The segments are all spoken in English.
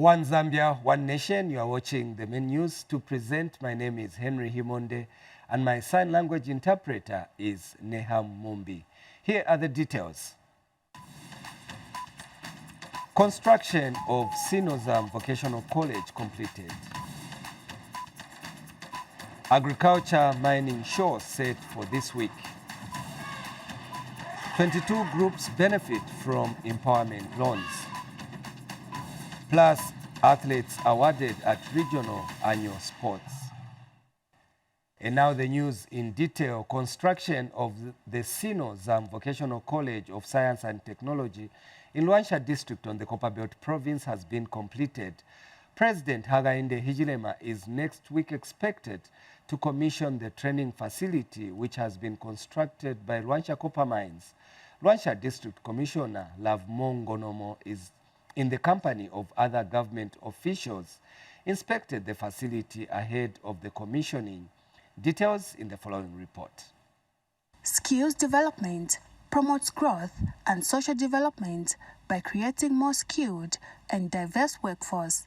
One Zambia, one nation. You are watching the main news. To present, my name is Henry Himonde, and my sign language interpreter is Neham Mumbi. Here are the details. Construction of Sinozam Vocational College completed. Agriculture mining show set for this week. 22 groups benefit from empowerment loans. Plus, athletes awarded at regional annual sports. And now the news in detail. Construction of the Sinozam Vocational College of Science and Technology in Luanshya district on the Copperbelt province has been completed. President Hakainde Hichilema is next week expected to commission the training facility which has been constructed by Luanshya Copper Mines. Luanshya District Commissioner Lavmo Ngonomo is in the company of other government officials, inspected the facility ahead of the commissioning. Details in the following report. Skills development promotes growth and social development by creating more skilled and diverse workforce.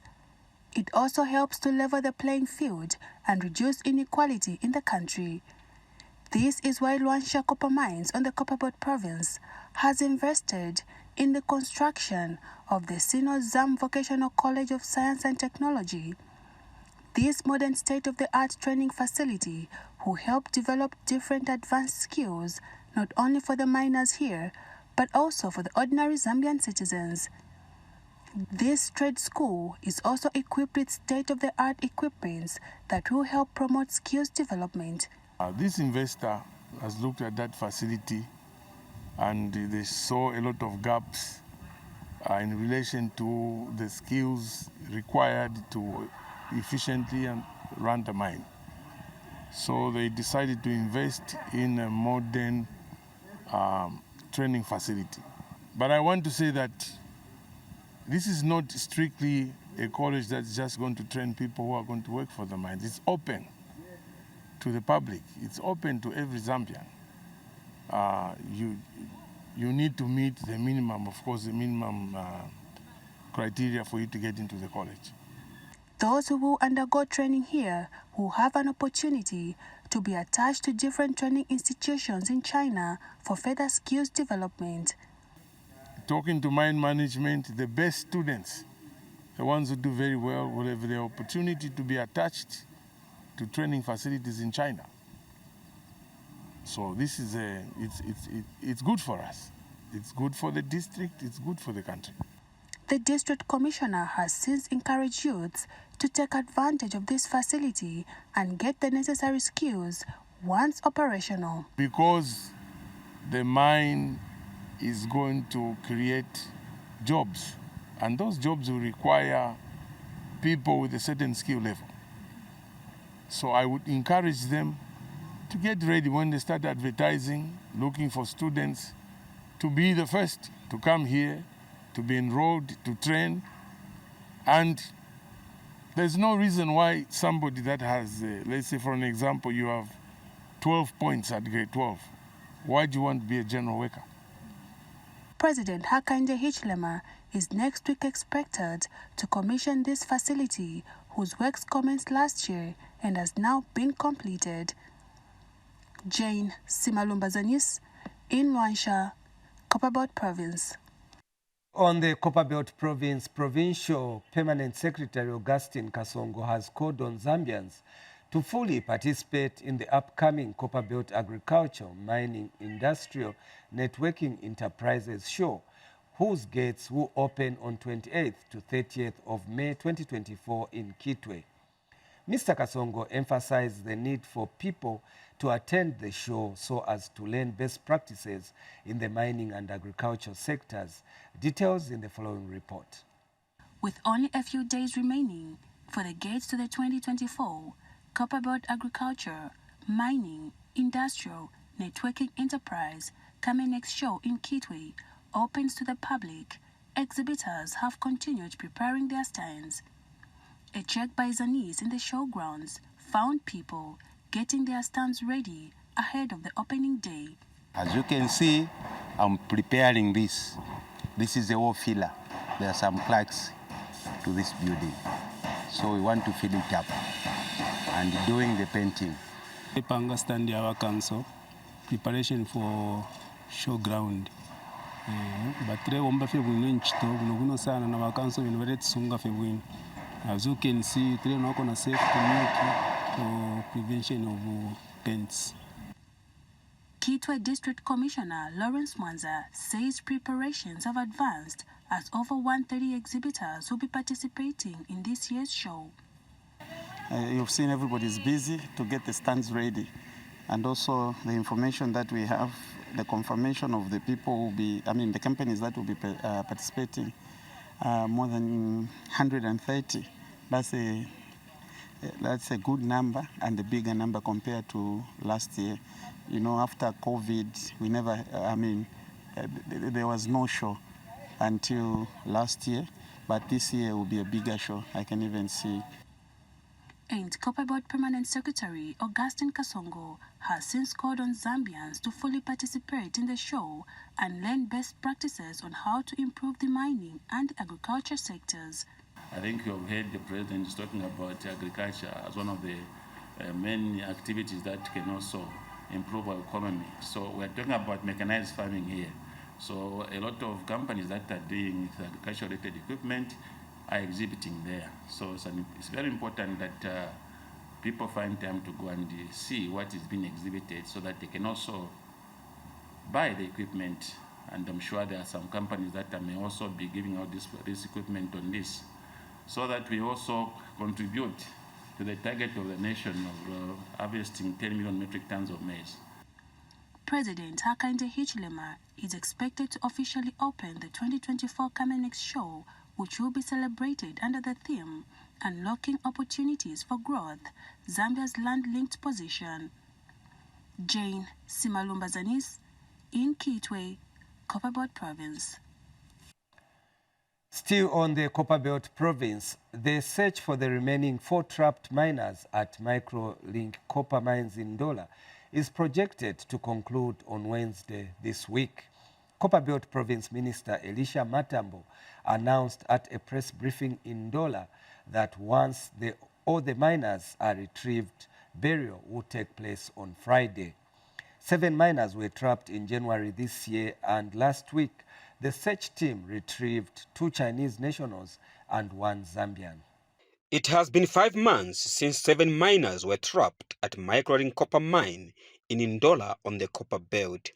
It also helps to level the playing field and reduce inequality in the country. This is why Luanshya Copper Mines on the Copperbelt province has invested in the construction of the Sinozam Vocational College of Science and Technology. This modern state-of-the-art training facility will help develop different advanced skills not only for the miners here, but also for the ordinary Zambian citizens. This trade school is also equipped with state-of-the-art equipment that will help promote skills development. This investor has looked at that facility and they saw a lot of gaps in relation to the skills required to efficiently run the mine. So they decided to invest in a modern training facility. But I want to say that this is not strictly a college that's just going to train people who are going to work for the mines. It's open to the public. It's open to every Zambian. You need to meet the minimum, of course, the minimum criteria for you to get into the college. Those who will undergo training here will have an opportunity to be attached to different training institutions in China for further skills development. Talking to mine management, the best students, the ones who do very well, will have the opportunity to be attached to training facilities in China. So this is it's good for us. It's good for the district, it's good for the country. The district commissioner has since encouraged youths to take advantage of this facility and get the necessary skills once operational. Because the mine is going to create jobs, and those jobs will require people with a certain skill level. So I would encourage them to get ready when they start advertising, looking for students, to be the first to come here, to be enrolled, to train. And there's no reason why somebody that has, let's say for an example, you have 12 points at grade 12. Why do you want to be a general worker? President Hakainde Hichilema is next week expected to commission this facility, whose works commenced last year and has now been completed. Jane Simalumba Zanis in Luanshya, Copperbelt province. On the Copperbelt province, Provincial Permanent Secretary Augustine Kasongo has called on Zambians to fully participate in the upcoming Copperbelt Agriculture, Mining, Industrial, Networking Enterprises Show, whose gates will open on 28th to 30th of May 2024 in Kitwe. Mr. Kasongo emphasized the need for people to attend the show so as to learn best practices in the mining and agriculture sectors. Details in the following report. With only a few days remaining for the gates to the 2024 Copperbelt Agriculture, Mining, Industrial, Networking Enterprise Next show in Kitwe opens to the public, exhibitors have continued preparing their stands. A check by Zanis in the showgrounds found people getting their stands ready ahead of the opening day. As you can see, I'm preparing this. This is the whole filler. There are some clerks to this building. So we want to fill it up and doing the painting. I understand our council preparation for showground. But today we have sana na council in sunga fe. As you can see, today we have safe community for prevention of paints. Kitwe District Commissioner Lawrence Mwanza says preparations have advanced as over 130 exhibitors will be participating in this year's show. You've seen everybody's busy to get the stands ready, and also the information that we have, the confirmation of the people will be, the companies that will be participating, more than 130. That's a good number and a bigger number compared to last year. You know, after COVID, we never, there was no show until last year, but this year will be a bigger show, I can even see. And Copper Board Permanent Secretary Augustine Kasongo has since called on Zambians to fully participate in the show and learn best practices on how to improve the mining and agriculture sectors. I think you've heard the president is talking about agriculture as one of the main activities that can also improve our economy. So we're talking about mechanized farming here. So a lot of companies that are doing agriculture-related equipment are exhibiting there. So it's very important that people find time to go and see what is being exhibited so that they can also buy the equipment. And I'm sure there are some companies that may also be giving out this equipment on this, so that we also contribute to the target of the nation of harvesting 10 million metric tons of maize. President Hakainde Hichilema is expected to officially open the 2024 Kamenex show, which will be celebrated under the theme Unlocking Opportunities for Growth, Zambia's Land-Linked Position. Jane Simalumba Zanis, in Kitwe, Copperbelt Province. Still on the Copperbelt Province, the search for the remaining 4 trapped miners at Microlink copper mines in Ndola is projected to conclude on Wednesday this week. Copperbelt Province Minister Elisha Matambo announced at a press briefing in Ndola that once all the miners are retrieved, burial will take place on Friday. 7 miners were trapped in January this year, and last week the search team retrieved 2 Chinese nationals and 1 Zambian. It has been 5 months since 7 miners were trapped at Microlink copper mine in Ndola on the Copper Belt.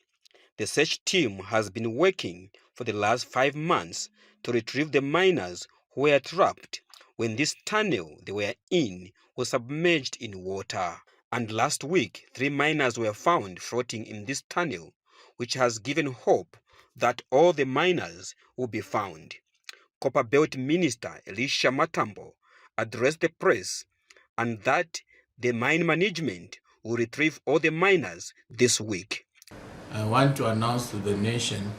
The search team has been working for the last 5 months to retrieve the miners who were trapped when this tunnel they were in was submerged in water. And last week, 3 miners were found floating in this tunnel, which has given hope that all the miners will be found. Copper Belt Minister Elisha Matambo addressed the press and that the mine management will retrieve all the miners this week. I want to announce to the nation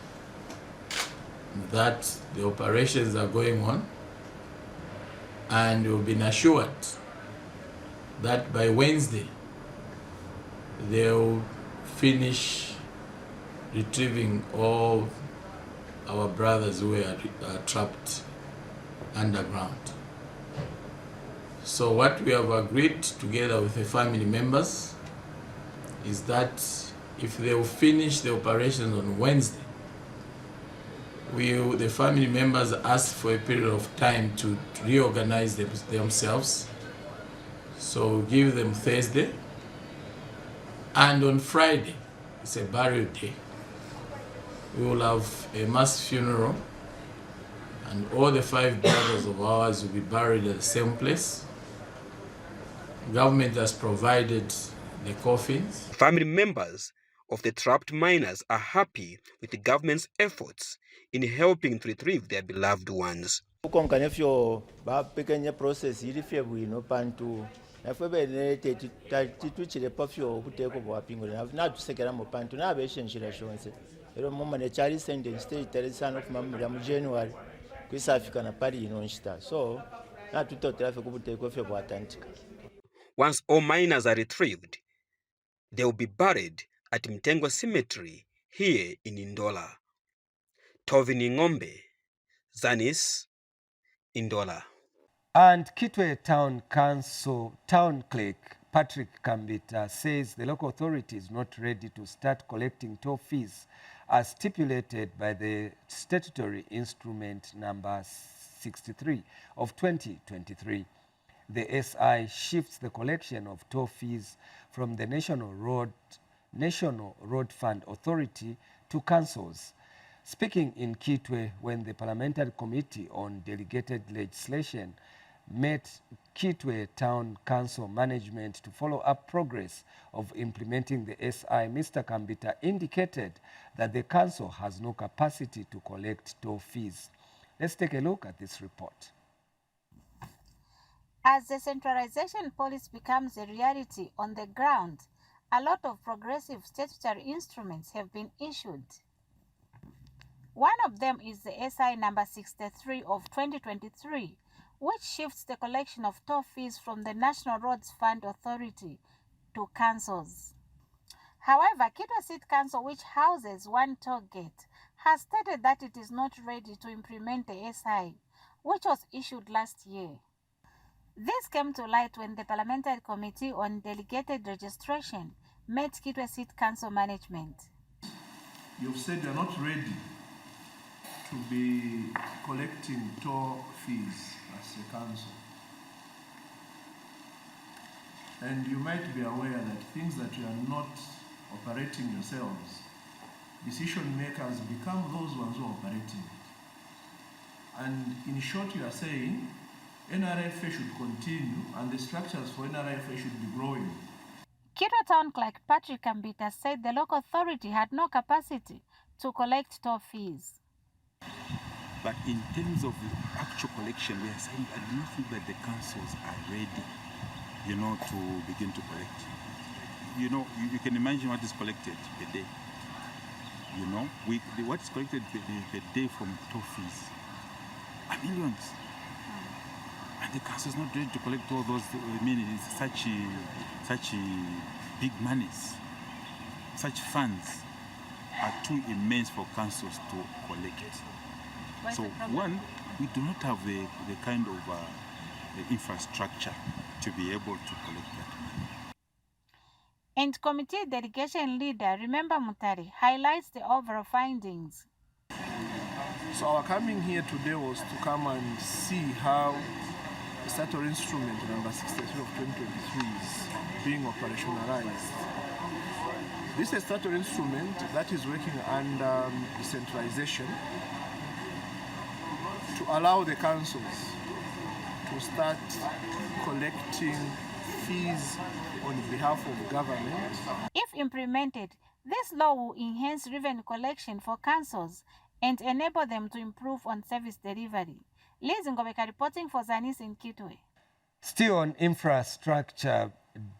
that the operations are going on, and we've been assured that by Wednesday they'll finish retrieving all our brothers who are trapped underground. So what we have agreed together with the family members is that if they will finish the operations on Wednesday, the family members ask for a period of time to reorganize themselves. So we'll give them Thursday, and on Friday, it's a burial day. We will have a mass funeral, and all the 5 brothers of ours will be buried at the same place. Government has provided the coffins. Family members of the trapped miners are happy with the government's efforts in helping to retrieve their beloved ones. Process pantu January so once all miners are retrieved, they will be buried at Mtengwa Cemetery here in Ndola. Tovini Ngombe, Zanis, Ndola. And Kitwe Town Council Town Clerk Patrick Kambita says the local authority is not ready to start collecting toll fees as stipulated by the statutory instrument number 63 of 2023. The SI shifts the collection of toll fees from the National Road Fund Authority to councils. Speaking in Kitwe when the Parliamentary Committee on Delegated Legislation met Kitwe Town Council management to follow up progress of implementing the SI, Mr. Kambita indicated that the council has no capacity to collect toll fees. Let's take a look at this report. As the centralization policy becomes a reality on the ground, a lot of progressive statutory instruments have been issued. One of them is the SI number 63 of 2023, which shifts the collection of toll fees from the National Roads Fund Authority to councils. However, Kitwe City Council, which houses one toll gate, has stated that it is not ready to implement the SI, which was issued last year. This came to light when the Parliamentary Committee on Delegated Registration met Kitwe City Council management. You've said you're not ready to be collecting toll fees as a council. And you might be aware that things that you are not operating yourselves, decision makers become those ones who are operating it. And in short, you are saying NRFA should continue and the structures for NRFA should be growing. Kitwe Town Clerk Patrick Kambita said the local authority had no capacity to collect toll fees. But in terms of the actual collection, we are saying I don't think that the councils are ready, to begin to collect. You can imagine what is collected per day. What is collected per day from toll fees are millions. And the council is not ready to collect all those. It's such big monies. Such funds are too immense for councils to collect. So one, we do not have the kind of the infrastructure to be able to collect that money. And committee delegation leader, Remember Mutari, highlights the overall findings. So our coming here today was to come and see how the statutory instrument number 63 of 2023 is being operationalized. This is a statutory instrument that is working under decentralization to allow the councils to start collecting fees on behalf of government. If implemented, this law will enhance revenue collection for councils and enable them to improve on service delivery. Liz Ngobeka reporting for Zanis in Kitwe. Still on infrastructure,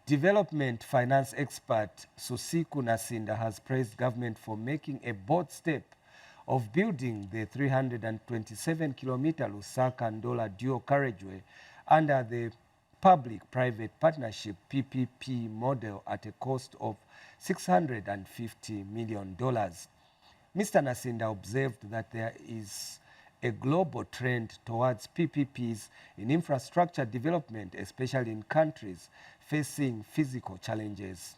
development finance expert Susiku Nasinda has praised government for making a bold step of building the 327-kilometer Lusaka-Ndola dual carriageway under the public-private partnership PPP model at a cost of $650 million. Mr. Nasinda observed that there is a global trend towards PPPs in infrastructure development, especially in countries facing physical challenges.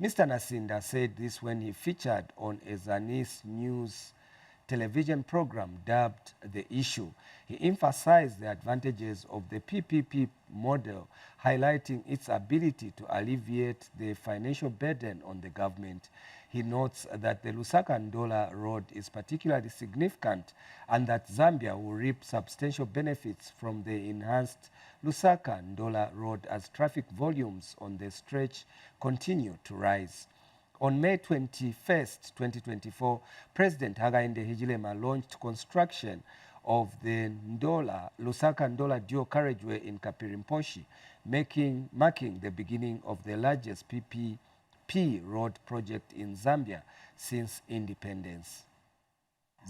Mr. Nasinda said this when he featured on a Zanis news television program dubbed The Issue. He emphasized the advantages of the PPP model, highlighting its ability to alleviate the financial burden on the government. He notes that the Lusaka-Ndola road is particularly significant and that Zambia will reap substantial benefits from the enhanced Lusaka-Ndola road as traffic volumes on the stretch continue to rise. On May 21st, 2024, President Hakainde Hichilema launched construction of the Lusaka-Ndola dual carriageway in Kapirimposhi, marking the beginning of the largest PPP road project in Zambia since independence.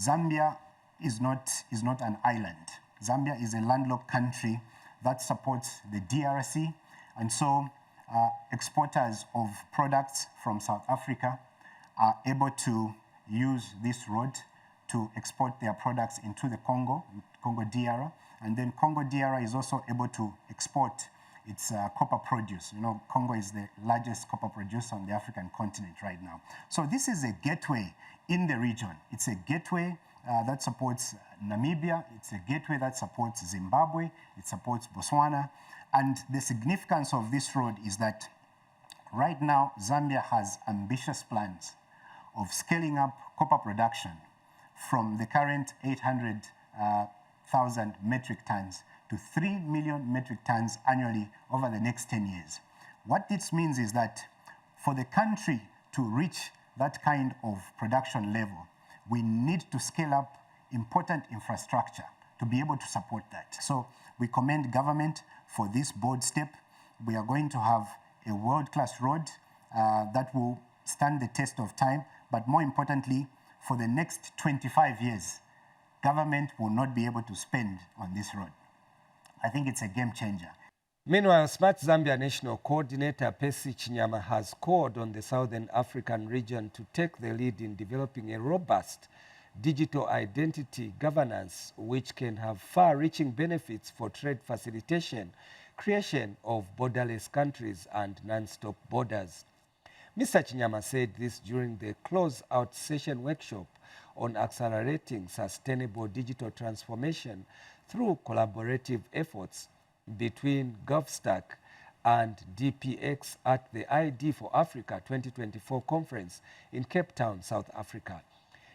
Zambia is not an island. Zambia is a landlocked country that supports the DRC, and so exporters of products from South Africa are able to use this road to export their products into the Congo, Congo DR, and then Congo DR is also able to export its copper produce. You know, Congo is the largest copper producer on the African continent right now. So this is a gateway in the region. It's a gateway that supports Namibia. It's a gateway that supports Zimbabwe. It supports Botswana. And the significance of this road is that right now, Zambia has ambitious plans of scaling up copper production from the current 800,000 metric tons to 3 million metric tons annually over the next 10 years. What this means is that for the country to reach that kind of production level, we need to scale up important infrastructure to be able to support that. So we commend government for this bold step. We are going to have a world-class road that will stand the test of time, but more importantly, for the next 25 years, government will not be able to spend on this road. I think it's a game changer. Meanwhile, Smart Zambia National Coordinator Percy Chinyama has called on the Southern African region to take the lead in developing a robust digital identity governance which can have far-reaching benefits for trade facilitation, creation of borderless countries and non-stop borders. Mr. Chinyama said this during the close-out session workshop on accelerating sustainable digital transformation through collaborative efforts between GovStack and DPX at the ID for Africa 2024 conference in Cape Town, South Africa.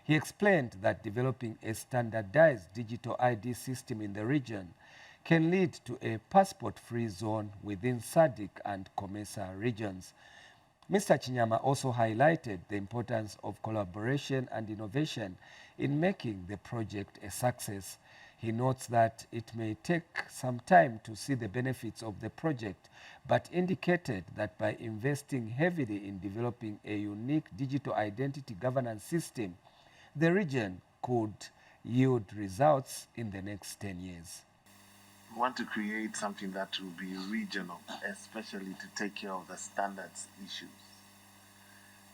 He explained that developing a standardized digital ID system in the region can lead to a passport-free zone within SADC and COMESA regions. Mr. Chinyama also highlighted the importance of collaboration and innovation in making the project a success. He notes that it may take some time to see the benefits of the project, but indicated that by investing heavily in developing a unique digital identity governance system, the region could yield results in the next 10 years. We want to create something that will be regional, especially to take care of the standards issues.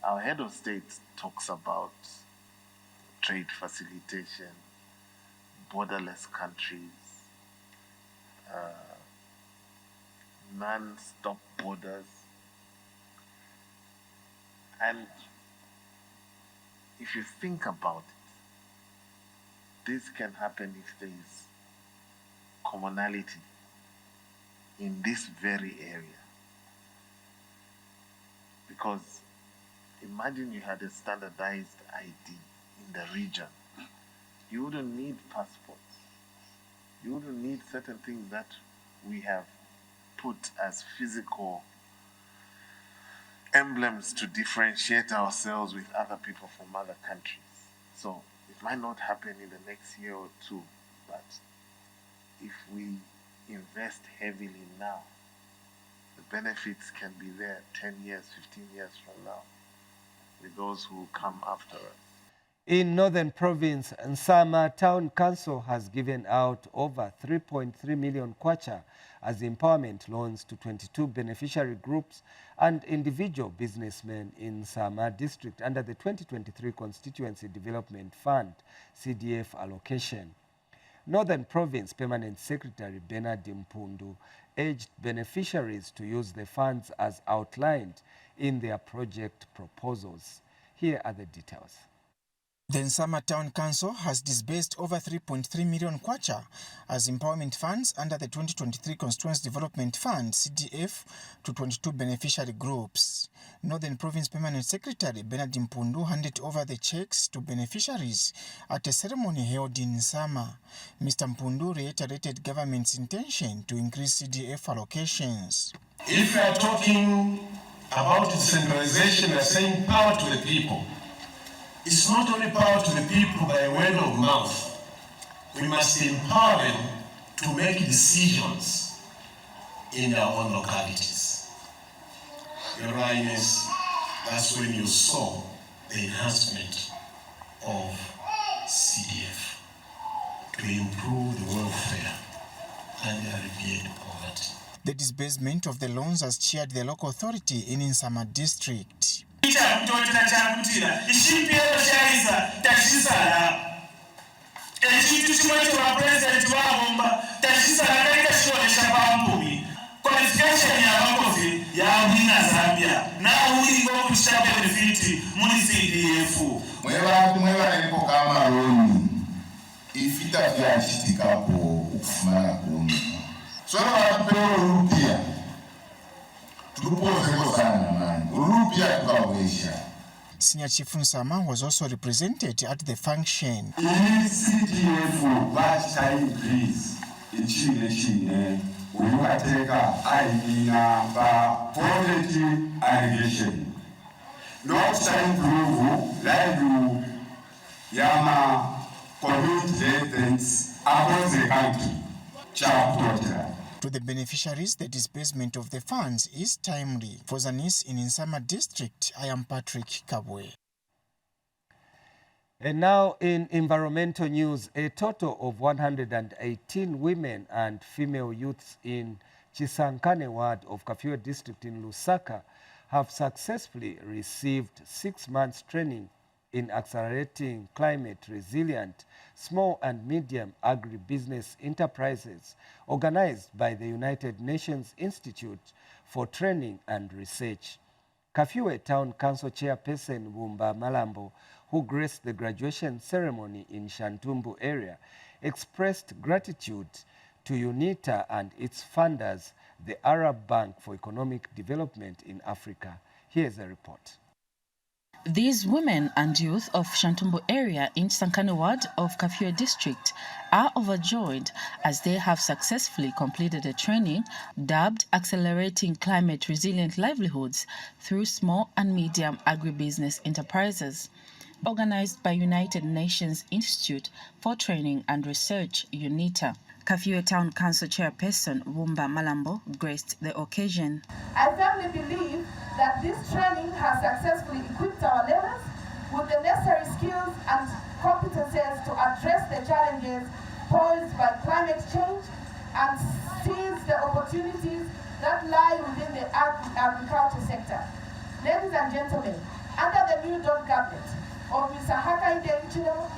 Our head of state talks about trade facilitation, borderless countries, non-stop borders. And if you think about it, this can happen if there is commonality in this very area. Because imagine you had a standardized ID in the region. You wouldn't need passports. You wouldn't need certain things that we have put as physical emblems to differentiate ourselves with other people from other countries. So it might not happen in the next year or two, but if we invest heavily now, the benefits can be there 10 years, 15 years from now with those who come after us. In Northern Province, Nsama Town Council has given out over 3.3 million kwacha as empowerment loans to 22 beneficiary groups and individual businessmen in Nsama district under the 2023 Constituency Development Fund CDF allocation. Northern Province Permanent Secretary Bernard Mpundu urged beneficiaries to use the funds as outlined in their project proposals. Here are the details. The Nsama Town Council has disbursed over 3.3 million kwacha as empowerment funds under the 2023 Constituency Development Fund CDF to 22 beneficiary groups. Northern Province Permanent Secretary Bernard Mpundu handed over the checks to beneficiaries at a ceremony held in Nsama. Mr. Mpundu reiterated government's intention to increase CDF allocations. If we are talking about decentralization, we are saying power to the people. It's not only power to the people by word of mouth. We must empower them to make decisions in their own localities. Your Highness, that's when you saw the enhancement of CDF to improve the welfare and alleviate poverty. The disbursement of the loans has cheered the local authority in Nsama district. ekintu kimwe kye bapulezidenti baabumba tekisalagalika kikoresha bampumi qualification y'abakozi yawulina Zambia naawulinga okushya benefiti muri CDF mwebalepo kamaloni ifita vyashitikako ukufumana kuno swala watupewa rupia tulupozeko sana mani rupia tukawesha. Senior Chief Nsama was also represented at the function. CDF last time increase ichine uyuateka aina ba poverty alleviation. Not time prove like yama community residents across the country. To the beneficiaries, the disbursement of the funds is timely. For Zanis in Nsama district, I am Patrick Kabwe. And now in environmental news, a total of 118 women and female youths in Chisankane ward of Kafue district in Lusaka have successfully received 6 months training in accelerating climate resilient small and medium agribusiness enterprises organized by the United Nations Institute for Training and Research. Kafue Town Council Chairperson Wumba Malambo, who graced the graduation ceremony in Shantumbu area, expressed gratitude to UNITA and its funders, the Arab Bank for Economic Development in Africa. Here's a report. These women and youth of Shantumbu area in Sankane ward of Kafue district are overjoyed as they have successfully completed a training dubbed Accelerating Climate Resilient Livelihoods through Small and Medium Agribusiness Enterprises, organized by United Nations Institute for Training and Research, UNITA. Kafue Town Council Chairperson Wumba Malambo graced the occasion. I firmly believe that this training has successfully equipped our learners with the necessary skills and competences to address the challenges posed by climate change and seize the opportunities that lie within the agriculture sector. Ladies and gentlemen, under the new government of Mr. Hakainde Hichilema,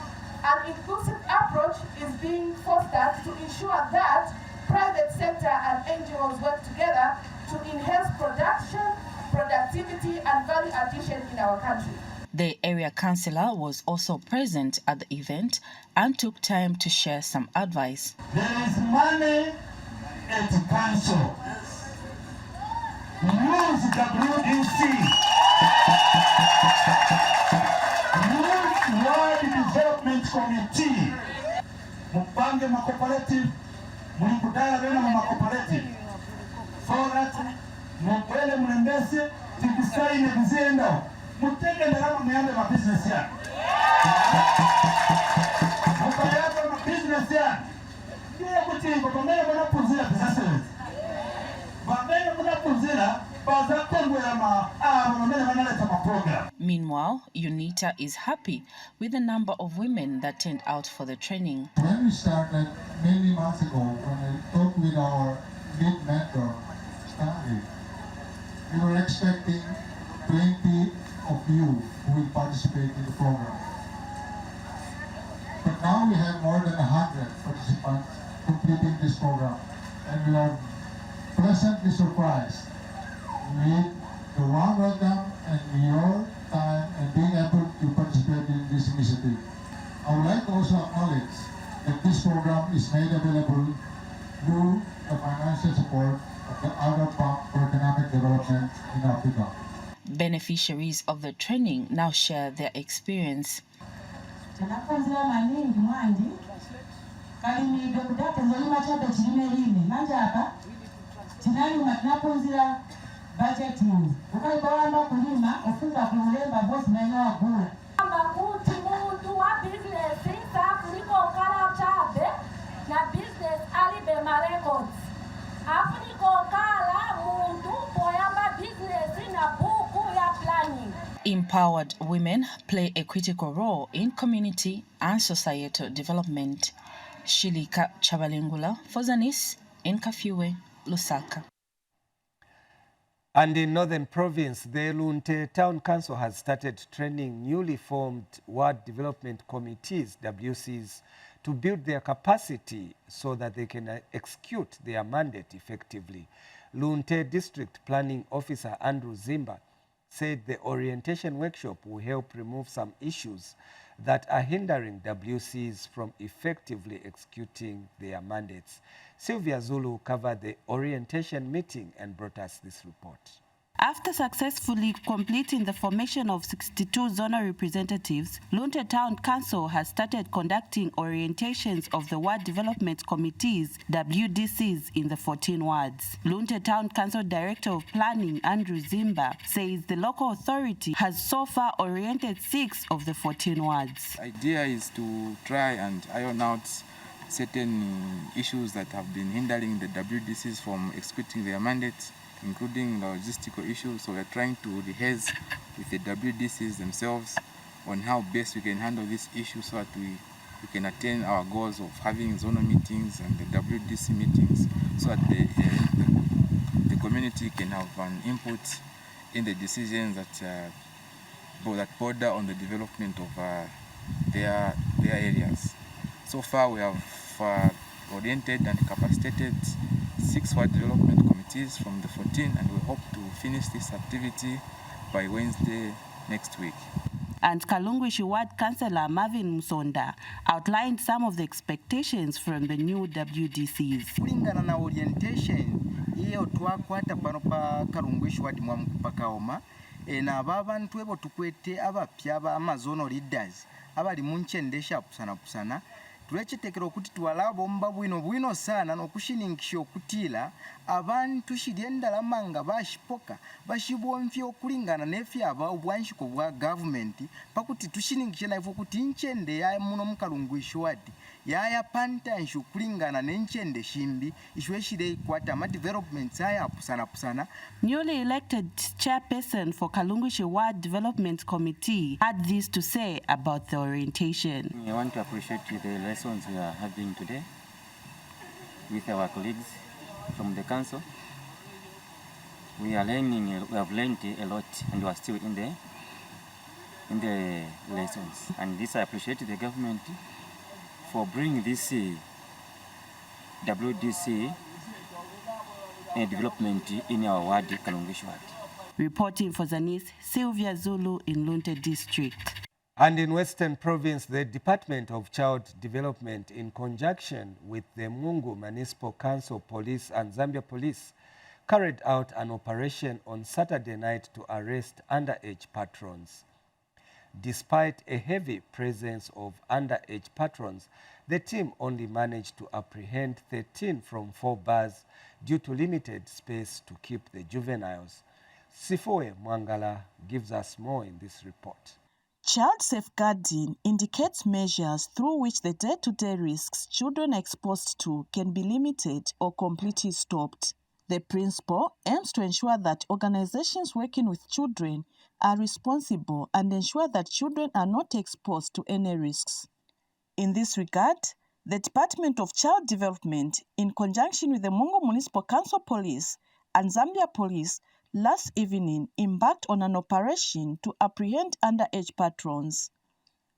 an inclusive approach is being fostered to ensure that private sector and NGOs work together to enhance production, productivity and value addition in our country. The area councillor was also present at the event and took time to share some advice. There is money at the council. Use WDC. Use World Development Committee. Mupange ma cooperative, mukutana bena ma cooperative. So that mupele mlembese tikisaine bizenda. Mutenge ndarama muyambe ma business ya. Mupayambe ma business ya. Ndiye kuti ngomene bona puzira business. Bamene bona puzira Meanwhile, UNITA is happy with the number of women that turned out for the training. When we started many months ago, when I talked with our lead mentor, Stanley, we were expecting 20 of you who will participate in the program. But now we have more than 100 participants completing this program, and we are pleasantly surprised with the warm welcome and your time and being able to participate in this initiative. I would like to also acknowledge that this program is made available through the financial support of the Arab Bank for Economic Development in Africa. Beneficiaries of the training now share their experience. Budgeting. Ukaibaamba kulima ufunga kulemba boss mwenye wagula. Kuti muntu wa business kuliko kala chabe na business alibe ma records. Afriko kala muntu poyamba business na buku ya planning. Empowered women play a critical role in community and societal development. Shilika Chabalingula for Zanis in Kafue, Lusaka. And in Northern Province, the Lunte Town Council has started training newly formed Ward Development Committees, WCs, to build their capacity so that they can execute their mandate effectively. Lunte District Planning Officer Andrew Zimba said the orientation workshop will help remove some issues that are hindering WCs from effectively executing their mandates. Sylvia Zulu covered the orientation meeting and brought us this report. After successfully completing the formation of 62 zonal representatives, Lunte Town Council has started conducting orientations of the Ward Development Committees, WDCs, in the 14 wards. Lunte Town Council Director of Planning, Andrew Zimba, says the local authority has so far oriented 6 of the 14 wards. The idea is to try and iron out certain issues that have been hindering the WDCs from executing their mandates, including logistical issues. So we're trying to rehearse with the WDCs themselves on how best we can handle this issue so that we can attain our goals of having zonal meetings and the WDC meetings so that the community can have an input in the decisions that border on the development of their areas. So far we have oriented and capacitated 6 ward development committees from the 14, and we hope to finish this activity by Wednesday next week. And Kalungwishi Ward Councillor Marvin Musonda outlined some of the expectations from the new WDCs. Kulingana na orientation iyo twakwata pano pa Kalungwishi Ward mwamupakaoma na abantu ebo tukwete abapya ba Amazono leaders abali munchendesha pusana tulechitekera okuti twalabo mba bwino sana nokushiningisha okutila abantu shiryendala manga bashipoka bashibomfye okulingana nefyaba obwanshiko bwa government pakuti tushiningisha naifo kuti inchende ya muno mukalungwishi wadi yaya pantanshu kulingana nenchende shimbi ishweshire ikwata ama developments aya pusana. Newly elected chairperson for Kalungwishi Ward Development Committee had this to say about the orientation. I want to appreciate the lessons we are having today with our colleagues from the council. We have learned a lot, and we are still in the lessons. And this I appreciate the government for bringing this WDC development in our ward, Kalungwishi Ward. Reporting for Zanis, Sylvia Zulu in Lunte District. And in Western Province, the Department of Child Development, in conjunction with the Mungu Municipal Council Police and Zambia Police, carried out an operation on Saturday night to arrest underage patrons. Despite a heavy presence of underage patrons, the team only managed to apprehend 13 from 4 bars due to limited space to keep the juveniles. Sifoe Mwangala gives us more in this report. Child safeguarding indicates measures through which the day-to-day risks children are exposed to can be limited or completely stopped. The principle aims to ensure that organizations working with children are responsible and ensure that children are not exposed to any risks. In this regard, the Department of Child Development, in conjunction with the Mungu Municipal Council Police and Zambia Police, last evening embarked on an operation to apprehend underage patrons.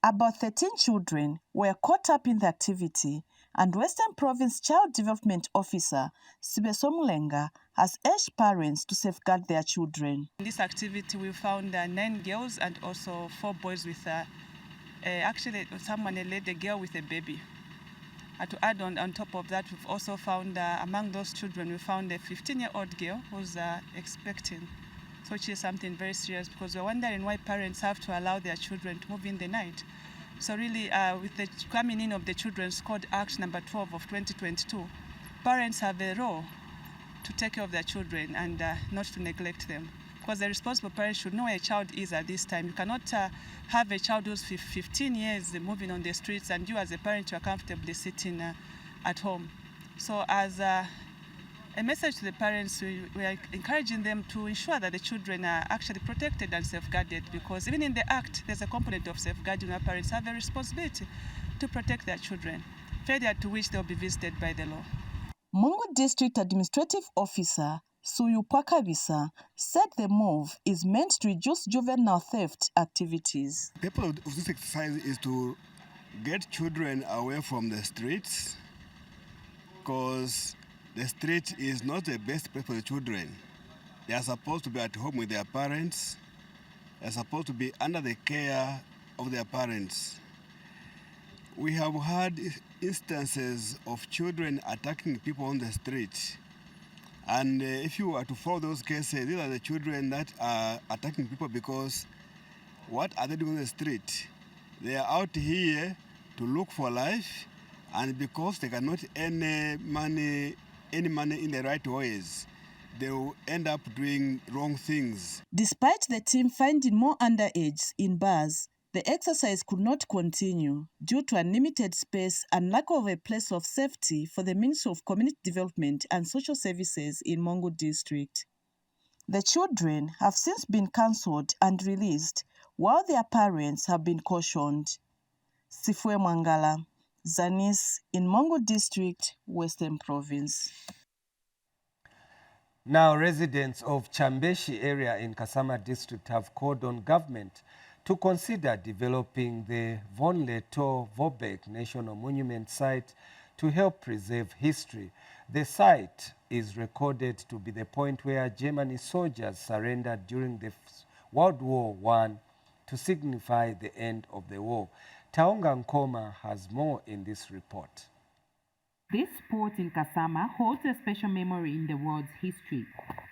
About 13 children were caught up in the activity, and Western Province Child Development Officer Sibeso Mulenga has urged parents to safeguard their children. In this activity, we found 9 girls and also 4 boys with, actually someone led a girl with a baby. To add on top of that, we've also found among those children, we found a 15-year-old girl who's expecting, so which is something very serious because we're wondering why parents have to allow their children to move in the night. So really, with the coming in of the Children's Code Act number 12 of 2022, parents have a role to take care of their children and not to neglect them. Because the responsible parents should know where a child is at this time. You cannot have a child who's 15 years moving on the streets and you as a parent, you are comfortably sitting at home. So as a message to the parents, we are encouraging them to ensure that the children are actually protected and safeguarded, because even in the Act, there's a component of safeguarding where parents have a responsibility to protect their children, failure to which they'll be visited by the law. Mungu District Administrative Officer Suyu Pakabisa said the move is meant to reduce juvenile theft activities. The purpose of this exercise is to get children away from the streets, because the street is not the best place for the children. They are supposed to be at home with their parents. They are supposed to be under the care of their parents. We have had instances of children attacking people on the street. And if you were to follow those cases, these are the children that are attacking people because what are they doing on the street? They are out here to look for life, and because they cannot earn money in the right ways, they will end up doing wrong things. Despite the team finding more underage in bars, the exercise could not continue due to unlimited space and lack of a place of safety for the Ministry of Community Development and Social Services in Mongo District. The children have since been cancelled and released, while their parents have been cautioned. Sifwe Mwangala, Zanis in Mongo District, Western Province. Now, residents of Chambeshi area in Kasama district have called on government to consider developing the Von Leto Vobeck National Monument site to help preserve history. The site is recorded to be the point where German soldiers surrendered during the World War I to signify the end of the war. Taonga Nkoma has more in this report. This spot in Kasama holds a special memory in the world's history.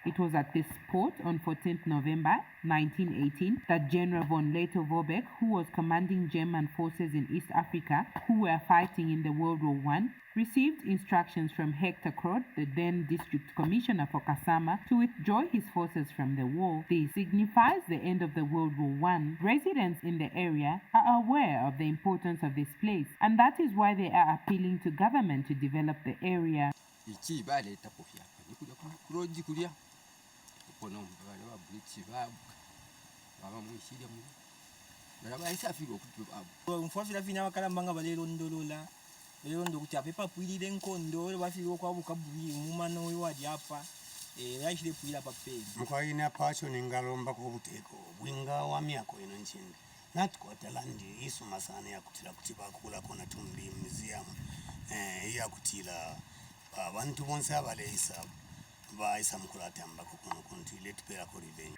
It was at this spot on 14th November 1918 that General von Leto Vobeck, who was commanding German forces in East Africa who were fighting in the World War I, received instructions from Hector Crod, the then district commissioner for Kasama, to withdraw his forces from the war. This signifies the end of the World War I. Residents in the area are aware of the importance of this place, and that is why they are appealing to government to develop the area. Lerondo kuti apepa puilire nkondo bafiro kwa bukabuli umumano we wadiapa yashire puila papeli mukwaina pacho ningalomba ko buteko bwinga wa myako ino nchini natikotalandi isu masana ya kutila kuti bakula kona tumbi museum iya kutila abantu bonse abaleisa.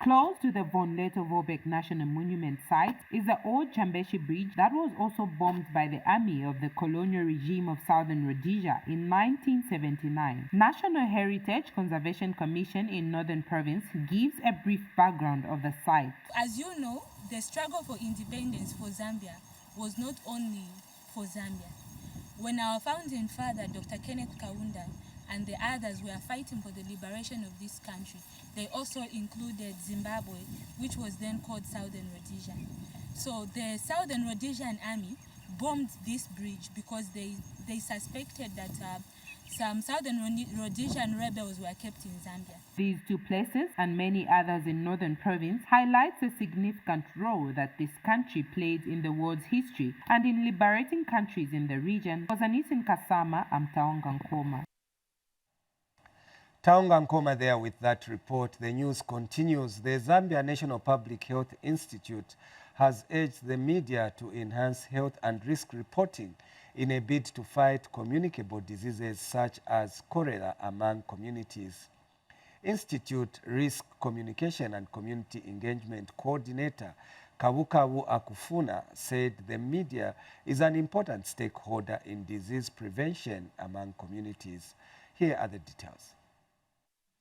Close to the Von Leto Vobeck National Monument site is the old Chambeshi Bridge that was also bombed by the army of the colonial regime of Southern Rhodesia in 1979. National Heritage Conservation Commission in Northern Province gives a brief background of the site. As you know, the struggle for independence for Zambia was not only for Zambia. When our founding father, Dr. Kenneth Kaunda, and the others were fighting for the liberation of this country, they also included Zimbabwe, which was then called Southern Rhodesia. So the Southern Rhodesian army bombed this bridge because they suspected that some Southern Rhodesian rebels were kept in Zambia. These two places and many others in Northern Province highlights the significant role that this country played in the world's history and in liberating countries in the region. For Zanis in Kasama, I'm Taonga Nkoma. Taonga Nkoma there with that report. The news continues. The Zambia National Public Health Institute has urged the media to enhance health and risk reporting in a bid to fight communicable diseases such as cholera among communities. Institute Risk Communication and Community Engagement Coordinator Kabukabu Akufuna said the media is an important stakeholder in disease prevention among communities. Here are the details.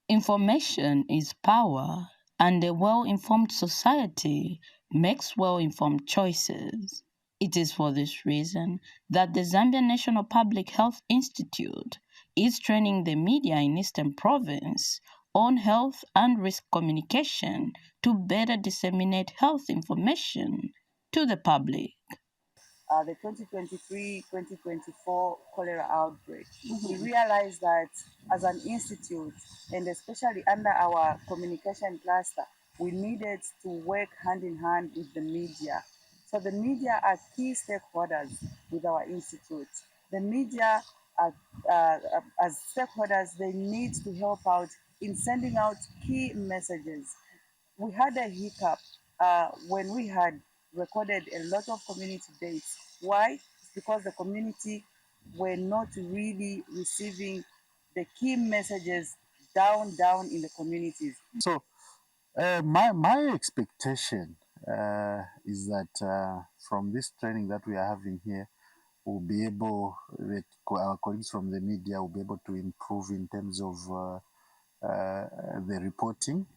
Information is power, and a well-informed society makes well-informed choices. It is for this reason that the Zambia National Public Health Institute is training the media in Eastern Province on health and risk communication to better disseminate health information to the public. The 2023-2024 cholera outbreak. We realized that as an institute, and especially under our communication cluster, we needed to work hand in hand with the media. So the media are key stakeholders with our institute. The media, as stakeholders, they need to help out in sending out key messages. We had a hiccup when we had recorded a lot of community dates. Why? because the community were not really receiving the key messages down in the communities. So my expectation is that from this training that we are having here, we'll be able, our colleagues from the media will be able to improve in terms of the reporting.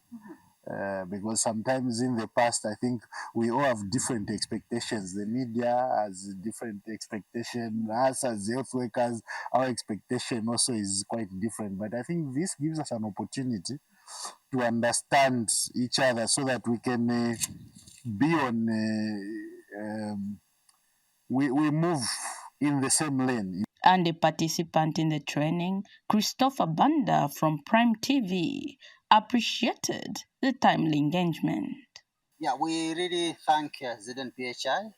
Because sometimes in the past, I think we all have different expectations. The media has different expectation. Us as health workers, our expectation also is quite different. But I think this gives us an opportunity to understand each other so that we can be on, we move in the same lane. And a participant in the training, Christopher Banda from Prime TV, appreciated the timely engagement. Yeah, we really thank ZNPHI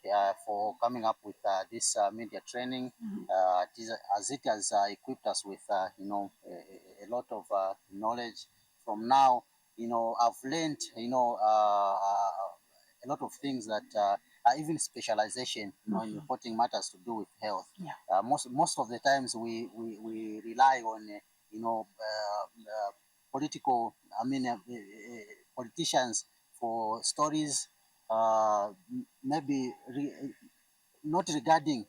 for coming up with this media training. As it has equipped us with, a lot of knowledge. From now, I've learned, a lot of things that even specialization, in reporting matters to do with health. Yeah. Most of the times we rely on, politicians for stories, maybe not regarding,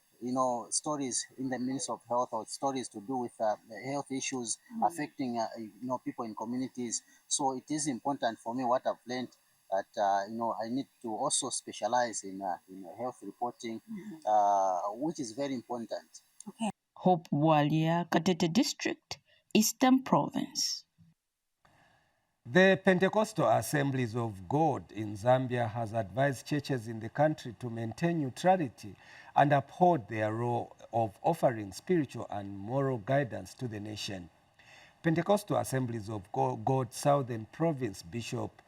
stories in the Ministry of Health or stories to do with health issues affecting, people in communities. So it is important for me what I've learned that, I need to also specialize in health reporting, which is very important. Okay. Hope Walia, Katete District, Eastern Province. The Pentecostal Assemblies of God in Zambia has advised churches in the country to maintain neutrality and uphold their role of offering spiritual and moral guidance to the nation. Pentecostal Assemblies of God Southern Province Bishop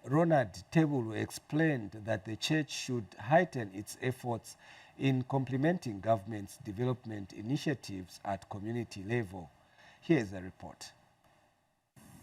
Ronald Tebulu explained that the church should heighten its efforts in complementing government's development initiatives at community level. Here is a report.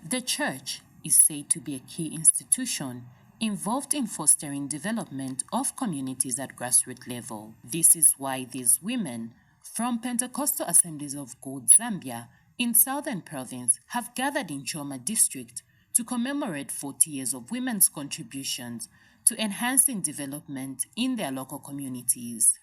The church is said to be a key institution involved in fostering development of communities at grassroots level. This is why these women from Pentecostal Assemblies of God Zambia in Southern Province have gathered in Choma District to commemorate 40 years of women's contributions to enhancing development in their local communities.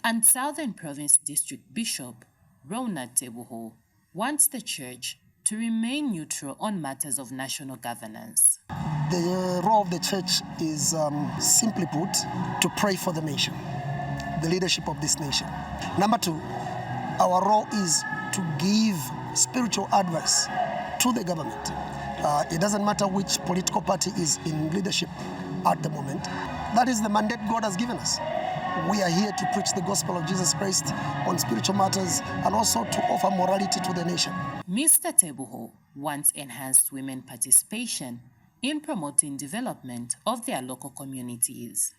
And Southern Province District Bishop Ronald Tebulu wants the church to remain neutral on matters of national governance. The role of the church is, simply put, to pray for the nation, the leadership of this nation. Number two, our role is to give spiritual advice to the government. It doesn't matter which political party is in leadership at the moment. That is the mandate God has given us. We are here to preach the gospel of Jesus Christ on spiritual matters and also to offer morality to the nation. Mr. Tebulu wants enhanced women participation in promoting development of their local communities.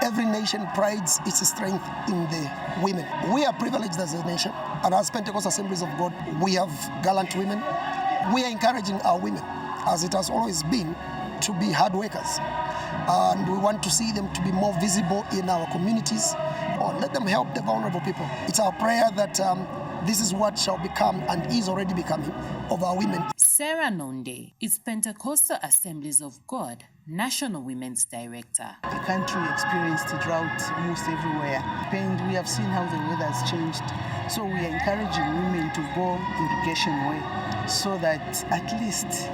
Every nation prides its strength in the women. We are privileged as a nation, and as Pentecostal Assemblies of God, we have gallant women. We are encouraging our women, as it has always been, to be hard workers. And we want to see them to be more visible in our communities, or let them help the vulnerable people. It's our prayer that this is what shall become and is already becoming of our women. Sarah Nonde is Pentecostal Assemblies of God National Women's Director. The country experienced drought almost everywhere, and we have seen how the weather has changed. So we are encouraging women to go irrigation way so that at least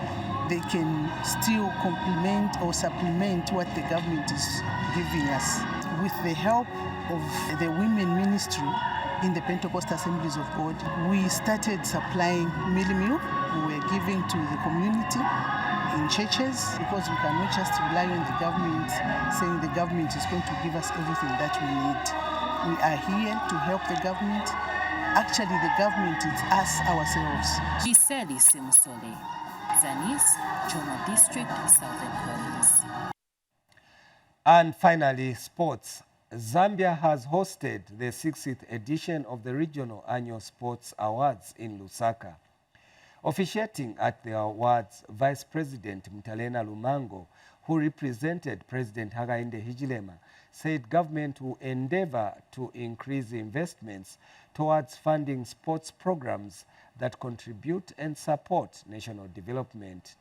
they can still complement or supplement what the government is giving us. With the help of the women ministry in the Pentecostal Assemblies of God, we started supplying meal. We were giving to the community in churches because we cannot just rely on the government, saying the government is going to give us everything that we need. We are here to help the government. Actually, the government is us ourselves. Giseli Simsole, Zanis, Choma District, Southern Province. And finally, sports. Zambia has hosted the 60th edition of the Regional Annual Sports Awards in Lusaka. Officiating at the awards, Vice President Mtalena Lumango, who represented President Hakainde Hichilema, said government will endeavor to increase investments towards funding sports programs that contribute and support national development.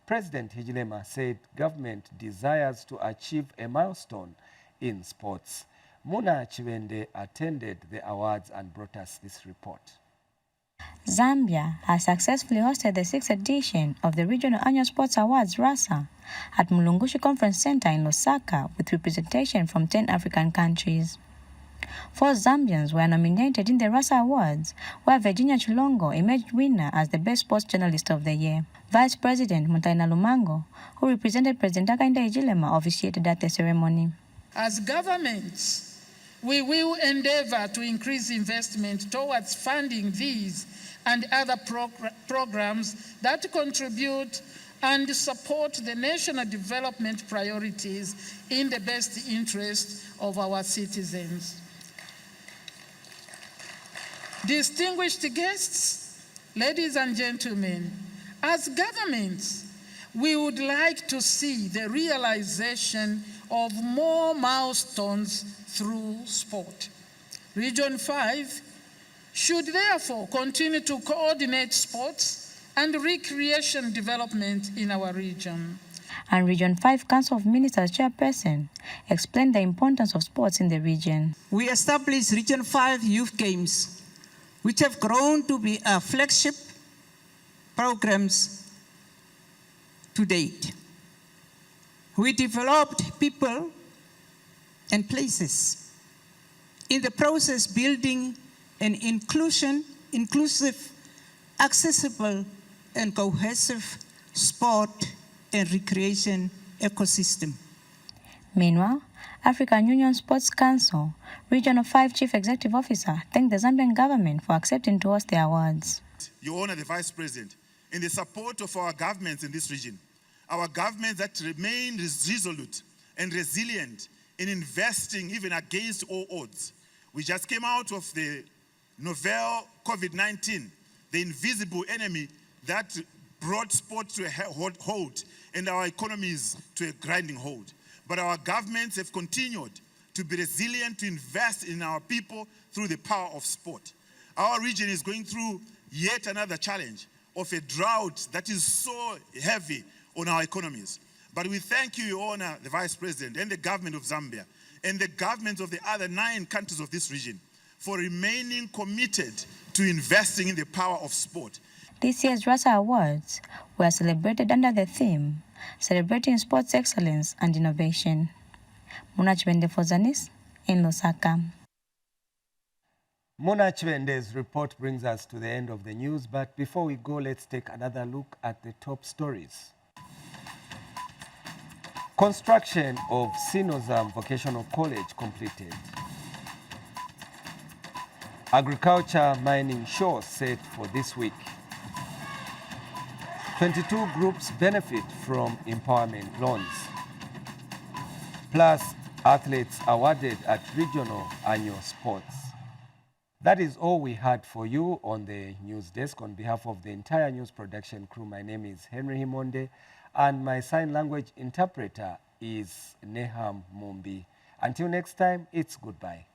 President Hichilema said government desires to achieve a milestone in sports. Muna Chiwende attended the awards and brought us this report. Zambia has successfully hosted the 6th edition of the Regional Annual Sports Awards (RASA) at Mulungushi Conference Center in Lusaka with representation from 10 African countries. 4 Zambians were nominated in the RASA Awards, where Virginia Chulongo emerged winner as the Best Sports Journalist of the Year. Vice President Mutaina Lumango, who represented President Hakainde Hichilema, officiated at the ceremony. As governments, we will endeavor to increase investment towards funding these and other programs that contribute and support the national development priorities in the best interest of our citizens. Distinguished guests, ladies and gentlemen, as governments, we would like to see the realization of more milestones through sport. Region 5 should therefore continue to coordinate sports and recreation development in our region. And Region 5 Council of Ministers Chairperson explained the importance of sports in the region. We established Region 5 Youth Games, which have grown to be our flagship programs to date. We developed people and places. In the process, building an inclusive, accessible, and cohesive sport and recreation ecosystem. Meanwhile, African Union Sports Council, Regional 5 Chief Executive Officer, thanked the Zambian government for accepting to host the awards. Your Honor, the Vice President, in the support of our governments in this region, our governments that remain resolute and resilient in investing even against all odds. We just came out of the novel COVID-19, the invisible enemy that brought sport to a halt and our economies to a grinding halt. But our governments have continued to be resilient, to invest in our people through the power of sport. Our region is going through yet another challenge of a drought that is so heavy on our economies. But we thank you, Your Honor, the Vice President, and the government of Zambia, and the governments of the other 9 countries of this region for remaining committed to investing in the power of sport. This year's RASA Awards were celebrated under the theme, Celebrating Sports Excellence and Innovation. Muna Chiwende for Zanis in Lusaka. Muna Chiwende's report brings us to the end of the news, but before we go, let's take another look at the top stories. Construction of Sinozam Vocational College completed. Agriculture mining show set for this week. 22 groups benefit from empowerment loans. Plus, athletes awarded at regional annual sports. That is all we had for you on the news desk. On behalf of the entire news production crew, my name is Henry Himonde, and my sign language interpreter is Neham Mumbi. Until next time, it's goodbye.